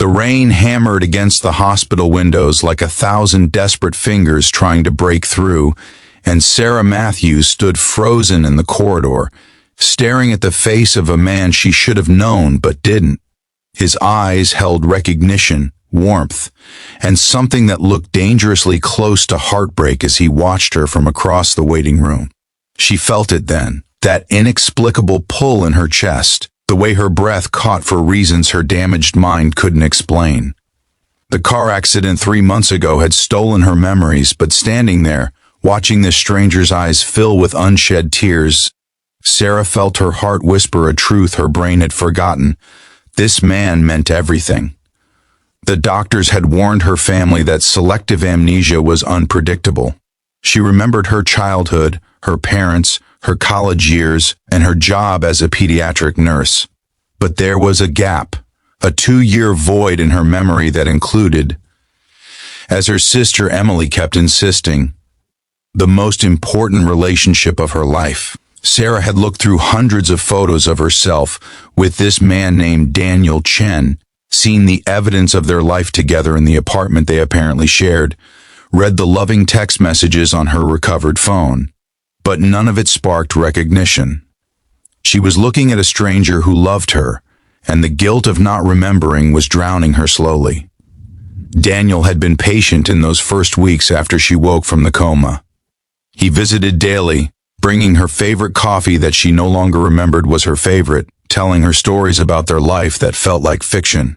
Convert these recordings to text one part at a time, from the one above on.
The rain hammered against the hospital windows like 1,000 desperate fingers trying to break through, and Sarah Matthews stood frozen in the corridor, staring at the face of a man she should have known but didn't. His eyes held recognition, warmth, and something that looked dangerously close to heartbreak as he watched her from across the waiting room. She felt it then, that inexplicable pull in her chest, the way her breath caught for reasons her damaged mind couldn't explain. The car accident 3 months ago had stolen her memories, but standing there, watching this stranger's eyes fill with unshed tears, Sarah felt her heart whisper a truth her brain had forgotten. This man meant everything. The doctors had warned her family that selective amnesia was unpredictable. She remembered her childhood, her parents, her college years, and her job as a pediatric nurse. But there was a gap, a 2-year void in her memory that included, as her sister Emily kept insisting, the most important relationship of her life. Sarah had looked through hundreds of photos of herself with this man named Daniel Chen, seen the evidence of their life together in the apartment they apparently shared, read the loving text messages on her recovered phone. But none of it sparked recognition. She was looking at a stranger who loved her, and the guilt of not remembering was drowning her slowly. Daniel had been patient in those first weeks after she woke from the coma. He visited daily, bringing her favorite coffee that she no longer remembered was her favorite, telling her stories about their life that felt like fiction.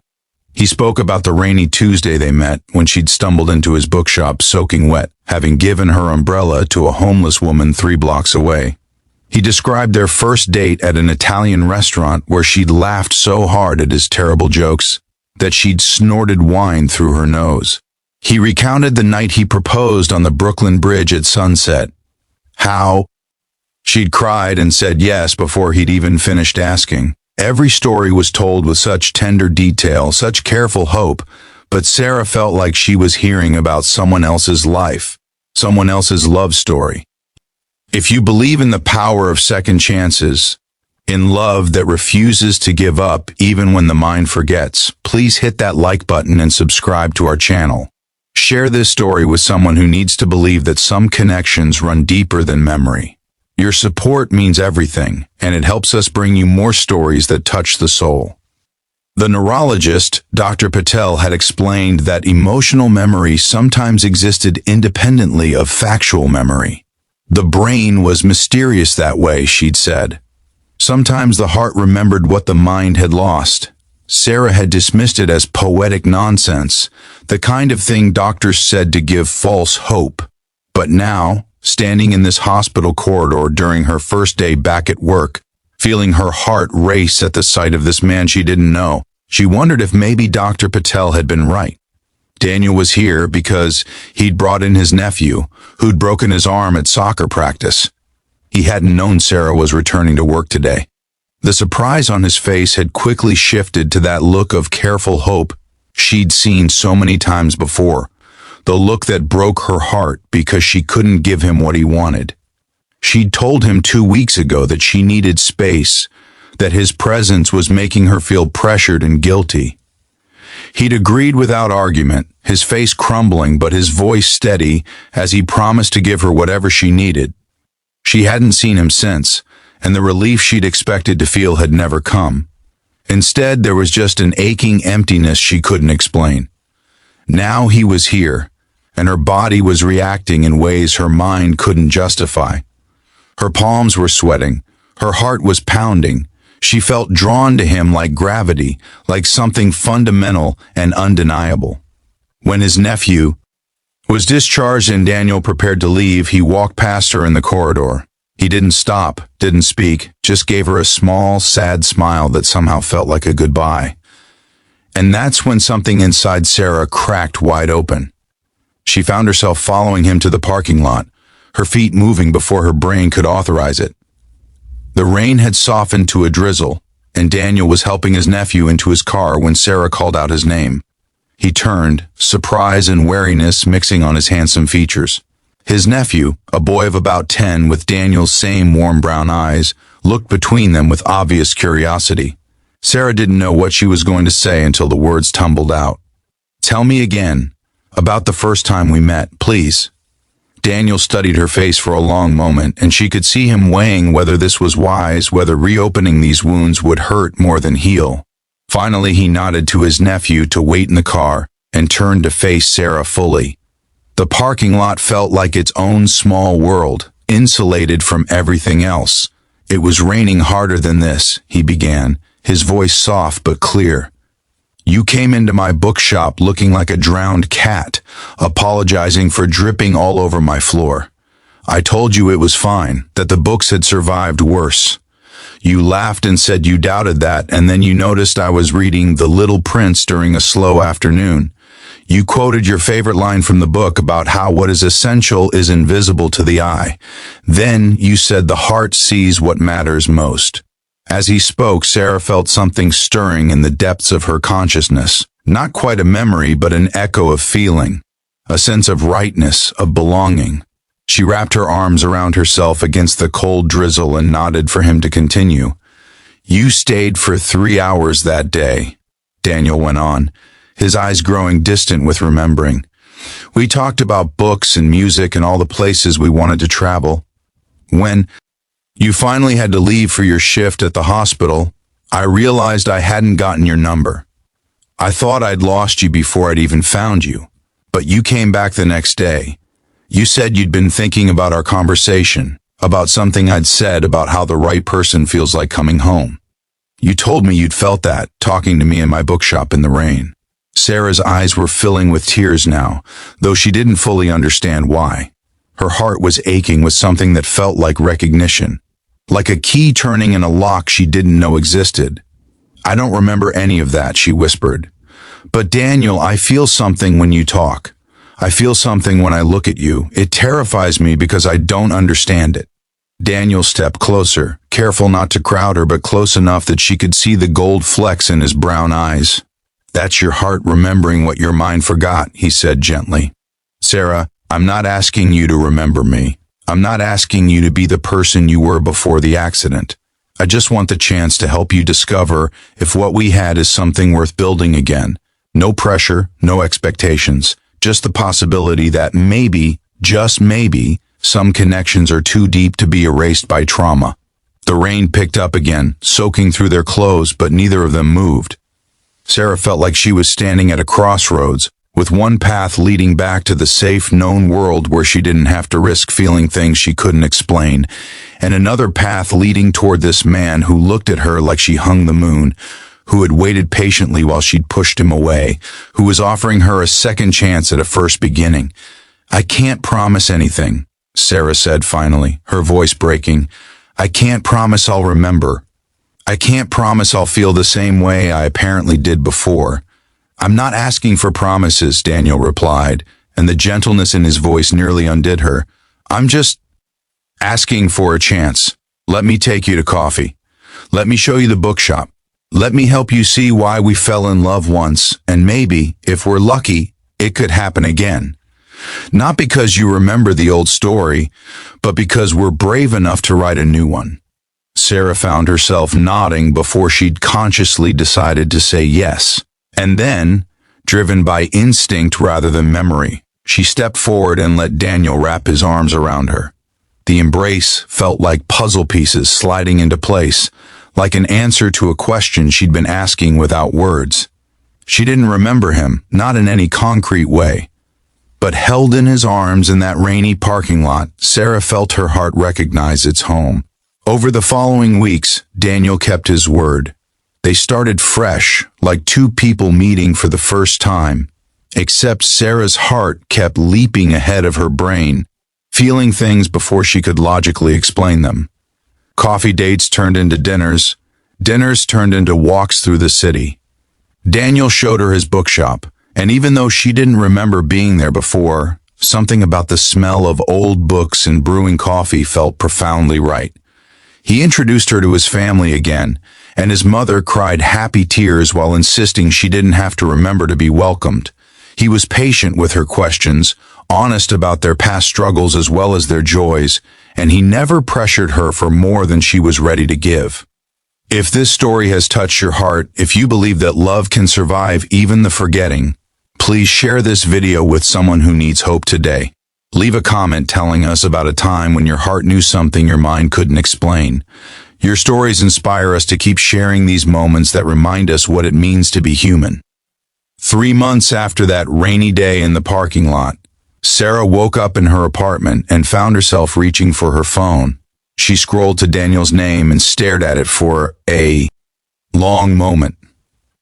He spoke about the rainy Tuesday they met when she'd stumbled into his bookshop soaking wet, having given her umbrella to a homeless woman 3 blocks away. He described their first date at an Italian restaurant where she'd laughed so hard at his terrible jokes that she'd snorted wine through her nose. He recounted the night he proposed on the Brooklyn Bridge at sunset. How she'd cried and said yes before he'd even finished asking. Every story was told with such tender detail, such careful hope, but Sarah felt like she was hearing about someone else's life, someone else's love story. If you believe in the power of second chances, in love that refuses to give up even when the mind forgets, please hit that like button and subscribe to our channel. Share this story with someone who needs to believe that some connections run deeper than memory. Your support means everything, and it helps us bring you more stories that touch the soul. The neurologist, Dr. Patel, had explained that emotional memory sometimes existed independently of factual memory. The brain was mysterious that way, she'd said. Sometimes the heart remembered what the mind had lost. Sarah had dismissed it as poetic nonsense, the kind of thing doctors said to give false hope. But now, standing in this hospital corridor during her first day back at work, feeling her heart race at the sight of this man she didn't know, she wondered if maybe Dr. Patel had been right. Daniel was here because he'd brought in his nephew, who'd broken his arm at soccer practice. He hadn't known Sarah was returning to work today. The surprise on his face had quickly shifted to that look of careful hope she'd seen so many times before, the look that broke her heart because she couldn't give him what he wanted. She'd told him 2 weeks ago that she needed space, that his presence was making her feel pressured and guilty. He'd agreed without argument, his face crumbling but his voice steady as he promised to give her whatever she needed. She hadn't seen him since, and the relief she'd expected to feel had never come. Instead, there was just an aching emptiness she couldn't explain. Now he was here, and her body was reacting in ways her mind couldn't justify. Her palms were sweating, her heart was pounding. She felt drawn to him like gravity, like something fundamental and undeniable. When his nephew was discharged and Daniel prepared to leave, he walked past her in the corridor. He didn't stop, didn't speak, just gave her a small, sad smile that somehow felt like a goodbye. And that's when something inside Sarah cracked wide open. She found herself following him to the parking lot, her feet moving before her brain could authorize it. The rain had softened to a drizzle, and Daniel was helping his nephew into his car when Sarah called out his name. He turned, surprise and wariness mixing on his handsome features. His nephew, a boy of about 10 with Daniel's same warm brown eyes, looked between them with obvious curiosity. Sarah didn't know what she was going to say until the words tumbled out. "Tell me again, about the first time we met, please." Daniel studied her face for a long moment, and she could see him weighing whether this was wise, whether reopening these wounds would hurt more than heal. Finally, he nodded to his nephew to wait in the car and turned to face Sarah fully. The parking lot felt like its own small world, insulated from everything else. "It was raining harder than this," he began, his voice soft but clear. "You came into my bookshop looking like a drowned cat, apologizing for dripping all over my floor. I told you it was fine, that the books had survived worse. You laughed and said you doubted that, and then you noticed I was reading The Little Prince during a slow afternoon. You quoted your favorite line from the book about how what is essential is invisible to the eye. Then you said the heart sees what matters most." As he spoke, Sarah felt something stirring in the depths of her consciousness. Not quite a memory, but an echo of feeling. A sense of rightness, of belonging. She wrapped her arms around herself against the cold drizzle and nodded for him to continue. "You stayed for 3 hours that day," Daniel went on, his eyes growing distant with remembering. "We talked about books and music and all the places we wanted to travel. When you finally had to leave for your shift at the hospital, I realized I hadn't gotten your number. I thought I'd lost you before I'd even found you, but you came back the next day. You said you'd been thinking about our conversation, about something I'd said about how the right person feels like coming home. You told me you'd felt that, talking to me in my bookshop in the rain." Sarah's eyes were filling with tears now, though she didn't fully understand why. Her heart was aching with something that felt like recognition. Like a key turning in a lock she didn't know existed. "I don't remember any of that," she whispered. "But Daniel, I feel something when you talk. I feel something when I look at you. It terrifies me because I don't understand it." Daniel stepped closer, careful not to crowd her, but close enough that she could see the gold flecks in his brown eyes. "That's your heart remembering what your mind forgot," he said gently. "Sarah, I'm not asking you to remember me. I'm not asking you to be the person you were before the accident. I just want the chance to help you discover if what we had is something worth building again. No pressure, no expectations, just the possibility that maybe, just maybe, some connections are too deep to be erased by trauma." The rain picked up again, soaking through their clothes, but neither of them moved. Sarah felt like she was standing at a crossroads, with one path leading back to the safe, known world where she didn't have to risk feeling things she couldn't explain, and another path leading toward this man who looked at her like she hung the moon, who had waited patiently while she'd pushed him away, who was offering her a second chance at a first beginning. "I can't promise anything," Sarah said finally, her voice breaking. "I can't promise I'll remember. I can't promise I'll feel the same way I apparently did before." "I'm not asking for promises," Daniel replied, and the gentleness in his voice nearly undid her. "I'm just asking for a chance. Let me take you to coffee. Let me show you the bookshop. Let me help you see why we fell in love once, and maybe, if we're lucky, it could happen again. Not because you remember the old story, but because we're brave enough to write a new one." Sarah found herself nodding before she'd consciously decided to say yes. And then, driven by instinct rather than memory, she stepped forward and let Daniel wrap his arms around her. The embrace felt like puzzle pieces sliding into place, like an answer to a question she'd been asking without words. She didn't remember him, not in any concrete way. But held in his arms in that rainy parking lot, Sarah felt her heart recognize its home. Over the following weeks, Daniel kept his word. They started fresh, like two people meeting for the first time, except Sarah's heart kept leaping ahead of her brain, feeling things before she could logically explain them. Coffee dates turned into dinners, dinners turned into walks through the city. Daniel showed her his bookshop, and even though she didn't remember being there before, something about the smell of old books and brewing coffee felt profoundly right. He introduced her to his family again, and his mother cried happy tears while insisting she didn't have to remember to be welcomed. He was patient with her questions, honest about their past struggles as well as their joys, and he never pressured her for more than she was ready to give. If this story has touched your heart, if you believe that love can survive even the forgetting, please share this video with someone who needs hope today. Leave a comment telling us about a time when your heart knew something your mind couldn't explain. Your stories inspire us to keep sharing these moments that remind us what it means to be human. 3 months after that rainy day in the parking lot, Sarah woke up in her apartment and found herself reaching for her phone. She scrolled to Daniel's name and stared at it for a long moment.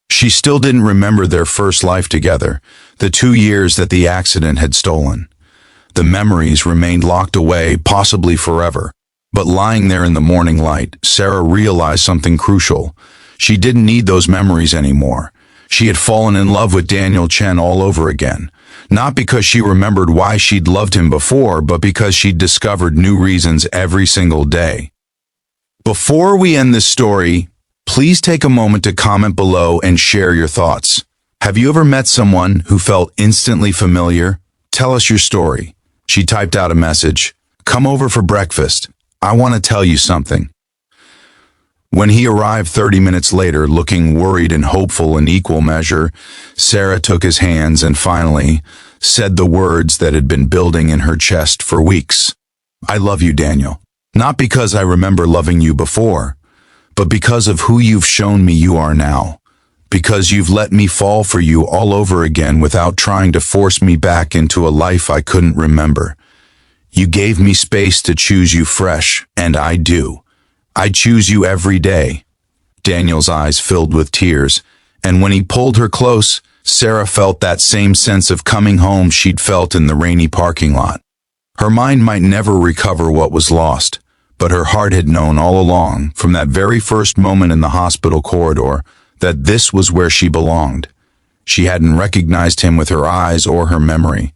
She still didn't remember their first life together, the 2 years that the accident had stolen. The memories remained locked away, possibly forever. But lying there in the morning light, Sarah realized something crucial. She didn't need those memories anymore. She had fallen in love with Daniel Chen all over again. Not because she remembered why she'd loved him before, but because she'd discovered new reasons every single day. Before we end this story, please take a moment to comment below and share your thoughts. Have you ever met someone who felt instantly familiar? Tell us your story. She typed out a message. Come over for breakfast. I want to tell you something. When he arrived 30 minutes later, looking worried and hopeful in equal measure, Sarah took his hands and finally said the words that had been building in her chest for weeks. I love you, Daniel. Not because I remember loving you before, but because of who you've shown me you are now. Because you've let me fall for you all over again without trying to force me back into a life I couldn't remember. You gave me space to choose you fresh, and I do. I choose you every day. Daniel's eyes filled with tears, and when he pulled her close, Sarah felt that same sense of coming home she'd felt in the rainy parking lot. Her mind might never recover what was lost, but her heart had known all along, from that very first moment in the hospital corridor, that this was where she belonged. She hadn't recognized him with her eyes or her memory,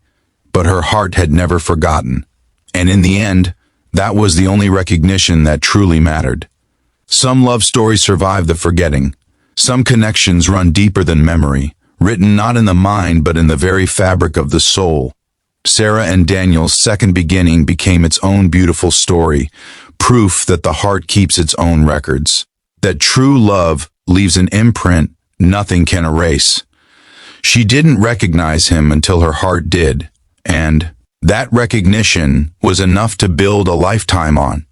but her heart had never forgotten. And in the end, that was the only recognition that truly mattered. Some love stories survive the forgetting. Some connections run deeper than memory, written not in the mind but in the very fabric of the soul. Sarah and Daniel's second beginning became its own beautiful story, proof that the heart keeps its own records, that true love leaves an imprint nothing can erase. She didn't recognize him until her heart did, and that recognition was enough to build a lifetime on.